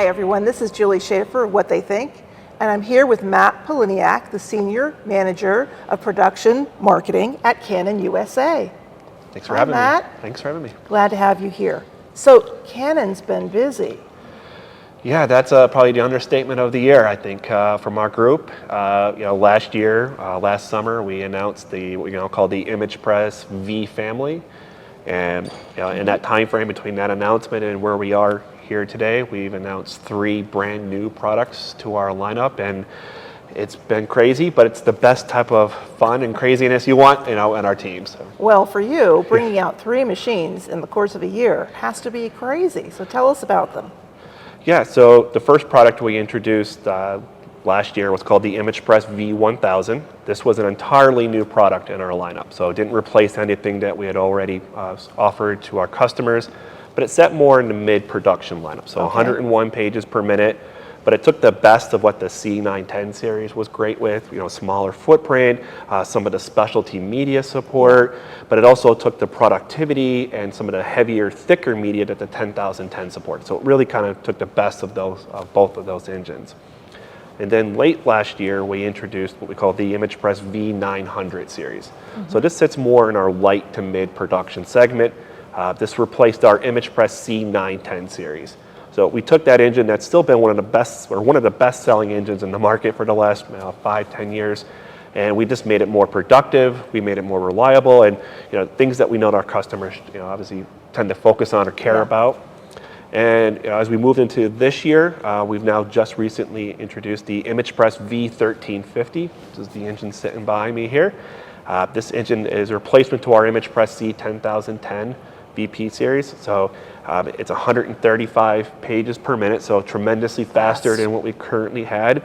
Hi everyone, this is Julie Shaffer, What They Think, and I'm here with Matt Poliniak, the Senior Manager of Production Marketing at Canon USA. Thanks for having Matt. me. Thanks for having me. Glad to have you here. So Canon's been busy. Yeah, that's probably the understatement of the year, I think, from our group. Last summer, we announced what we call the imagePRESS V family, and in that time frame between that announcement and where we are here today, we've announced 3 brand new products to our lineup, and it's been crazy, but it's the best type of fun and craziness you want, in our team. So. Well, for you, bringing out 3 machines in the course of a year has to be crazy. So tell us about them. Yeah, so the first product we introduced last year was called the imagePRESS V1000. This was an entirely new product in our lineup, so it didn't replace anything that we had already offered to our customers, but it set more in the mid-production lineup, so 101 pages per minute, but it took the best of what the C910 series was great with, smaller footprint, some of the specialty media support, but it also took the productivity and some of the heavier, thicker media that the 10010 supported. So it really kind of took the best of both of those engines. And then late last year, we introduced what we call the imagePRESS V900 series. So this sits more in our light to mid production segment. This replaced our imagePRESS C910 series. So we took that engine that's still been one of the best selling engines in the market for the last 5-10 years, and we just made it more productive. We made it more reliable, and things that we know that our customers obviously tend to focus on or care about. And as we moved into this year, we've now just recently introduced the imagePRESS V1350. This is the engine sitting behind me here. This engine is a replacement to our imagePRESS C10010 BP series. So it's 135 pages per minute, so tremendously faster than what we currently had.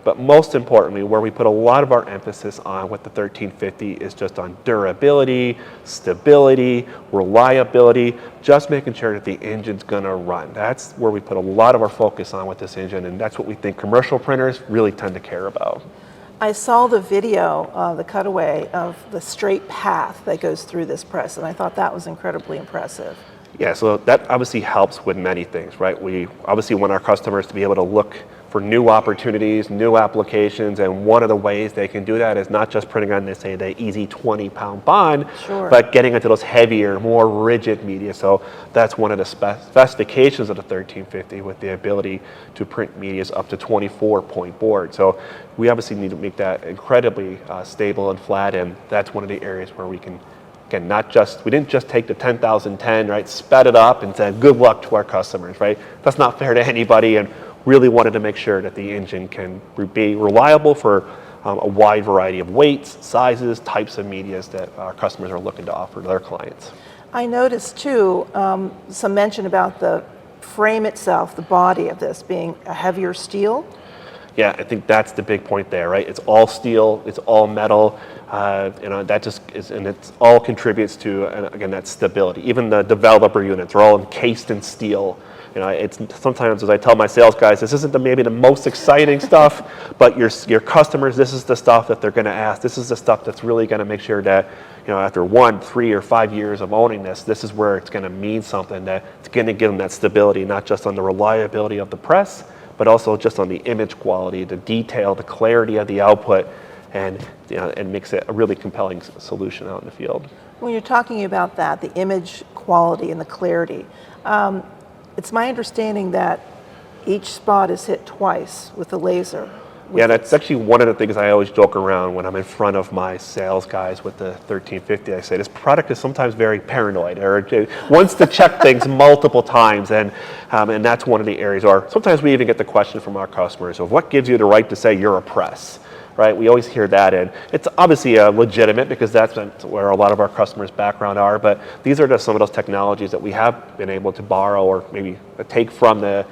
But most importantly, where we put a lot of our emphasis on with the 1350 is just on durability, stability, reliability, just making sure that the engine's gonna run. That's where we put a lot of our focus on with this engine, and that's what we think commercial printers really tend to care about. I saw the video, the cutaway of the straight path that goes through this press, and I thought that was incredibly impressive. Yeah, so that obviously helps with many things, right? We obviously want our customers to be able to look for new opportunities, new applications, and one of the ways they can do that is not just printing on, say, the easy 20-pound bond, but getting into those heavier, more rigid media. So that's one of the specifications of the 1350, with the ability to print medias up to 24-point board. So we obviously need to make that incredibly stable and flat, and that's one of the areas where we can, again, we didn't just take the 10010, right, sped it up and said good luck to our customers, right? That's not fair to anybody, and really wanted to make sure that the engine can be reliable for a wide variety of weights, sizes, types of medias that our customers are looking to offer to their clients. I noticed too some mention about the frame itself, the body of this being a heavier steel. Yeah, I think that's the big point there, right? It's all steel, it's all metal, that just is, and it all contributes to, again, that stability. Even the developer units are all encased in steel. It's sometimes, as I tell my sales guys, this isn't maybe the most exciting stuff, but your customers, this is the stuff that they're going to ask. This is the stuff that's really going to make sure that, after 1, 3, or 5 years of owning this is where it's going to mean something, that it's going to give them that stability, not just on the reliability of the press, but also just on the image quality, the detail, the clarity of the output, and makes it a really compelling solution out in the field. When you're talking about that, the image quality and the clarity, it's my understanding that each spot is hit twice with the laser. Yeah, that's actually one of the things I always joke around when I'm in front of my sales guys with the 1350. I say this product is sometimes very paranoid, or it wants to check things multiple times, and that's one of the areas. Or sometimes we even get the question from our customers of what gives you the right to say you're a press, right? We always hear that, and it's obviously legitimate because that's where a lot of our customers' background are. But these are just some of those technologies that we have been able to borrow or maybe take from the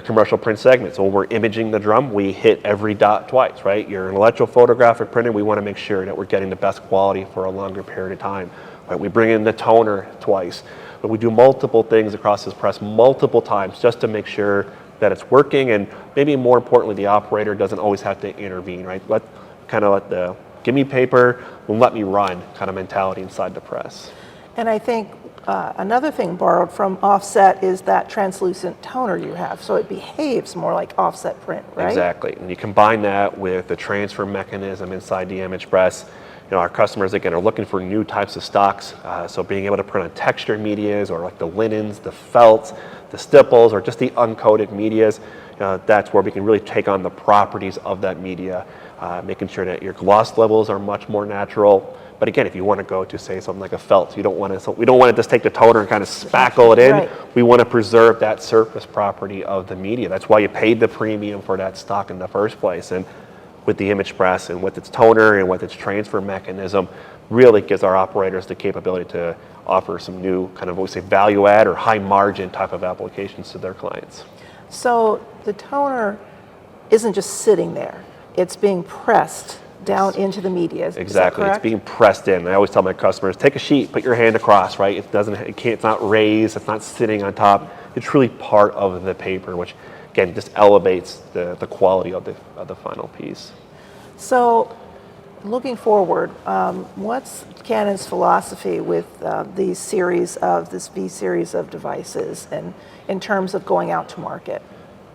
commercial print segment. So when we're imaging the drum, we hit every dot twice, right? You're an electrophotographic printer. We want to make sure that we're getting the best quality for a longer period of time. Right? We bring in the toner twice, but we do multiple things across this press multiple times just to make sure that it's working, and maybe more importantly, the operator doesn't always have to intervene, right? Let give me paper and let me run kind of mentality inside the press. And I think another thing borrowed from offset is that translucent toner you have, so it behaves more like offset print, right? Exactly, and you combine that with the transfer mechanism inside the imagePRESS. Our customers, again, are looking for new types of stocks, so being able to print on textured medias or like the linens, the felts, the stipples, or just the uncoated medias, that's where we can really take on the properties of that media, making sure that your gloss levels are much more natural. But again, if you want to go to, say, something like a felt, we don't want to just take the toner and kind of spackle it in. Right. We want to preserve that surface property of the media. That's why you paid the premium for that stock in the first place. And with the imagePRESS and with its toner and with its transfer mechanism, really gives our operators the capability to offer some new kind of, what we say, value add or high margin type of applications to their clients. So the toner isn't just sitting there, it's being pressed down into the media. Is that Exactly, correct? it's being pressed in. I always tell my customers, take a sheet, put your hand across, right? It's not raised, it's not sitting on top. It's truly part of the paper, which again just elevates the quality of the final piece. So, looking forward, what's Canon's philosophy with this V series of devices, and in terms of going out to market?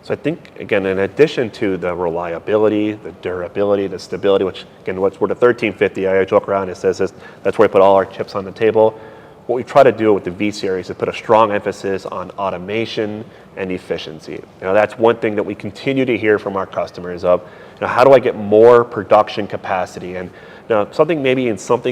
So I think, again, in addition to the reliability, the durability, the stability, which, again, what's where the 1350, I joke around, it says that's where we put all our chips on the table. What we try to do with the V series is put a strong emphasis on automation and efficiency. That's one thing that we continue to hear from our customers of, how do I get more production capacity? And something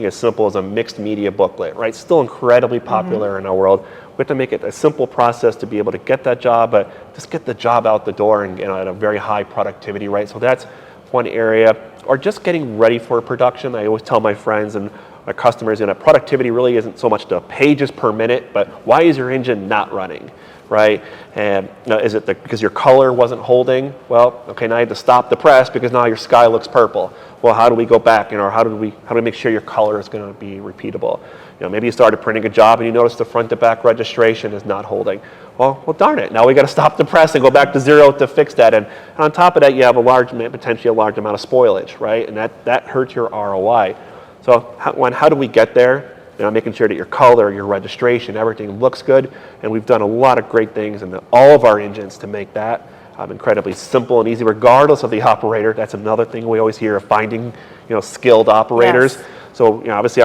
as simple as a mixed media booklet, right? Still incredibly popular in our world. We have to make it a simple process to be able to get that job, but just get the job out the door and at a very high productivity, right? So that's one area. Or just getting ready for production. I always tell my friends and my customers, productivity really isn't so much the pages per minute, but why is your engine not running, right? And is it because your color wasn't holding? Well, okay, now you have to stop the press because now your sky looks purple. Well, how do we go back? How do we make sure your color is going to be repeatable? Maybe you started printing a job and you notice the front to back registration is not holding. Well, darn it. Now we got to stop the press and go back to zero to fix that. And on top of that, you have potentially a large amount of spoilage, right? And that hurts your ROI. So how do we get there? Making sure that your color, your registration, everything looks good. And we've done a lot of great things in all of our engines to make that incredibly simple and easy, regardless of the operator. That's another thing we always hear of finding, skilled operators. Yes. So, obviously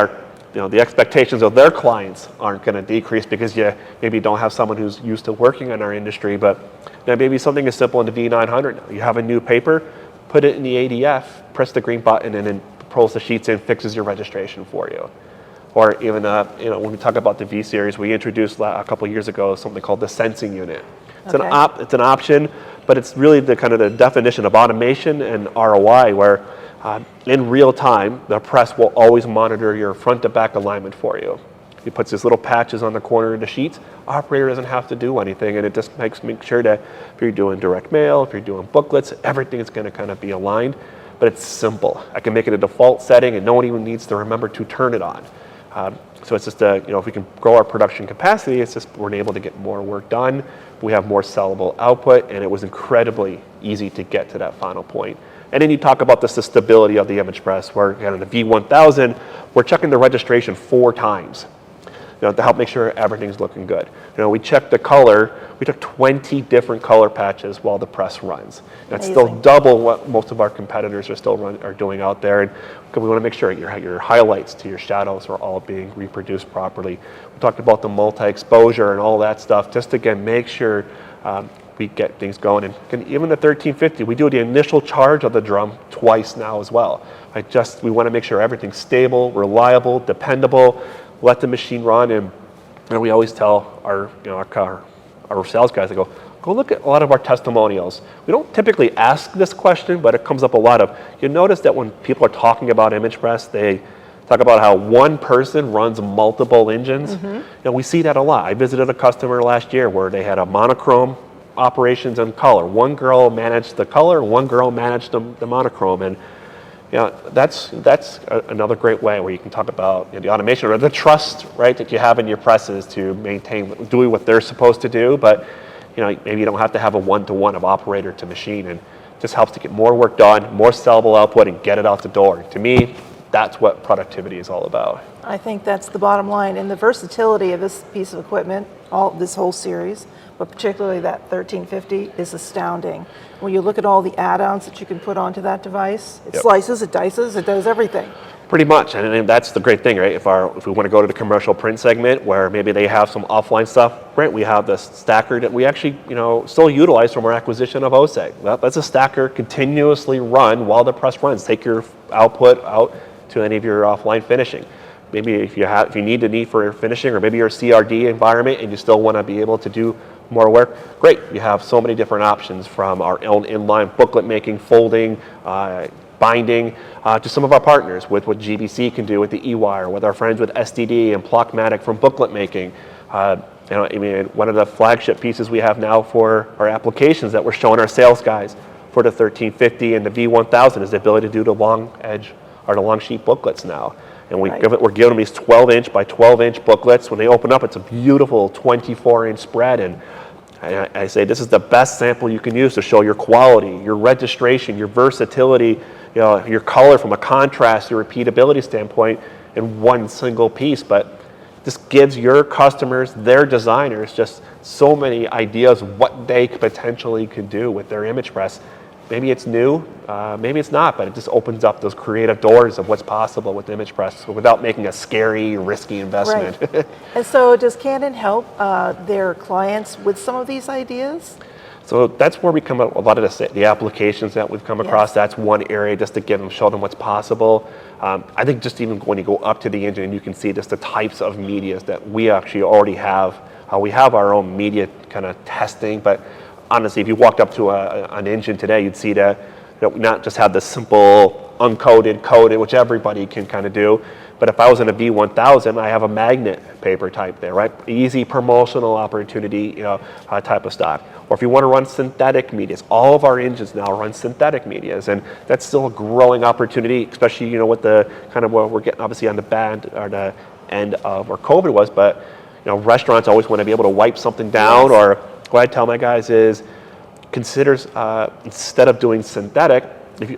the expectations of their clients aren't going to decrease because you maybe don't have someone who's used to working in our industry. But maybe something as simple in the V900. You have a new paper, put it in the ADF, press the green button, and then pulls the sheets in, fixes your registration for you. Or even, when we talk about the V series, we introduced a couple of years ago something called the sensing unit. It's it's an option, but it's really the kind of the definition of automation and ROI, where in real time, the press will always monitor your front to back alignment for you. He puts these little patches on the corner of the sheets. Operator doesn't have to do anything, and it just makes sure that if you're doing direct mail, if you're doing booklets, everything is going to kind of be aligned. But it's simple. I can make it a default setting, and no one even needs to remember to turn it on. So it's just if we can grow our production capacity, it's just we're able to get more work done. We have more sellable output, and it was incredibly easy to get to that final point. And then you talk about the stability of the imagePRESS, where in the V1000, we're checking the registration 4 times, to help make sure everything's looking good. We checked the color. We took 20 different color patches while the press runs. That's still double what most of our competitors are doing out there. And we want to make sure your highlights to your shadows are all being reproduced properly. We talked about the multi-exposure and all that stuff, just to again make sure we get things going. And even the 1350, we do the initial charge of the drum twice now as well. We want to make sure everything's stable, reliable, dependable. Let the machine run, and we always tell our sales guys, go look at a lot of our testimonials. We don't typically ask this question, but it comes up a lot of. You notice that when people are talking about imagePRESS, they talk about how one person runs multiple engines. We see that a lot. I visited a customer last year where they had a monochrome operations and color. One girl managed the color, one girl managed the monochrome, and that's another great way where you can talk about the automation or the trust, right, that you have in your presses to maintain doing what they're supposed to do. But maybe you don't have to have a one-to-one of operator to machine, and just helps to get more work done, more sellable output, and get it out the door. To me, That's what productivity is all about. I think that's the bottom line. And the versatility of this piece of equipment, this whole series, but particularly that 1350, is astounding. When you look at all the add-ons that you can put onto that device, it slices, it dices, it does everything. Pretty much, and that's the great thing, right? If we want to go to the commercial print segment where maybe they have some offline stuff, right? We have the stacker that we actually, still utilize from our acquisition of OSE. That's a stacker continuously run while the press runs. Take your output out to any of your offline finishing. Maybe if you need the need for finishing, or maybe you're a CRD environment and you still want to be able to do more work, great. You have so many different options, from our own inline booklet making, folding, binding, to some of our partners with what GBC can do with the eWire, with our friends with SDD and Plockmatic from booklet making. One of the flagship pieces we have now for our applications that we're showing our sales guys for the 1350 and the V1000 is the ability to do the long edge or the long sheet booklets now. And we're giving them these 12-inch by 12-inch booklets. When they open up, it's a beautiful 24-inch spread. And I say this is the best sample you can use to show your quality, your registration, your versatility, your color from a contrast, your repeatability standpoint in one single piece. But this gives your customers, their designers, just so many ideas of what they potentially could do with their image press. Maybe it's new, maybe it's not, but it just opens up those creative doors of what's possible with image press without making a scary, risky investment. Right. And so does Canon help their clients with some of these ideas? So that's where we come up, a lot of the applications that we've come across, that's one area just to show them what's possible. I think just even when you go up to the engine, you can see just the types of medias that we actually already have. We have our own media kind of testing, but honestly, if you walked up to an engine today, you'd see that we not just have the simple uncoated, coated, which everybody can kind of do, but if I was in a V1000, I have a magnet paper type there, right? Easy promotional opportunity, type of stock. Or if you want to run synthetic medias, all of our engines now run synthetic medias, and that's still a growing opportunity, especially with the kind of what we're getting obviously on the band or the end of where COVID was, but restaurants always want to be able to wipe something down. Or what I tell my guys is consider, instead of doing synthetic,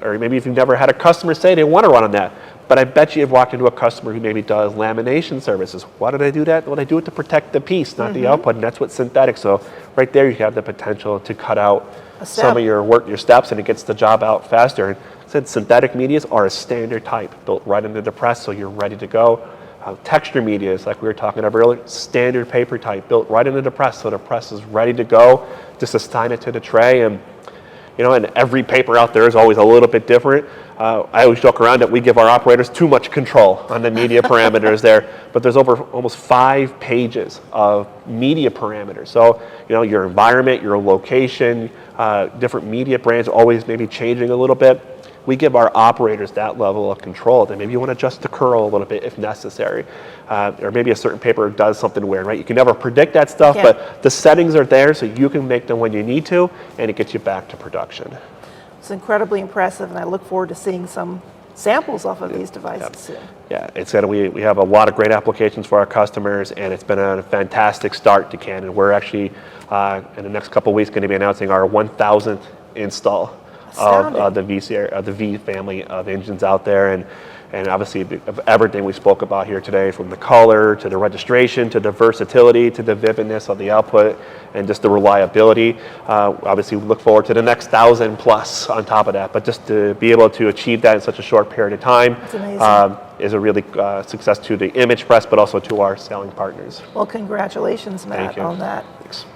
or maybe if you've never had a customer say they want to run on that, but I bet you have walked into a customer who maybe does lamination services. Why do I do that? Well, I do it to protect the piece, not the output, and that's what synthetic. So right there you have the potential to cut out some of your steps, and it gets the job out faster. And said synthetic medias are a standard type built right into the press, so you're ready to go. Texture media is like we were talking about earlier, standard paper type built right into the press, so the press is ready to go. Just assign it to the tray, and and every paper out there is always a little bit different. I always joke around that we give our operators too much control on the media parameters there, but there's over almost 5 pages of media parameters. So your environment, your location, different media brands always maybe changing a little bit. We give our operators that level of control. Then maybe you want to adjust the curl a little bit if necessary. Or maybe a certain paper does something weird, right? You can never predict that stuff, but the settings are there so you can make them when you need to, and it gets you back to production. It's incredibly impressive, and I look forward to seeing some samples off of these devices soon. Yeah, we have a lot of great applications for our customers, and it's been a fantastic start to Canon. We're actually, in the next couple of weeks, going to be announcing our 1,000th install of the V family of engines out there, and obviously of everything we spoke about here today, from the color to the registration to the versatility to the vividness of the output and just the reliability. Obviously we look forward to the next 1,000 plus on top of that, but just to be able to achieve that in such a short period of time is a really success to the imagePRESS, but also to our selling partners. Well, congratulations, Matt, on that. Thanks.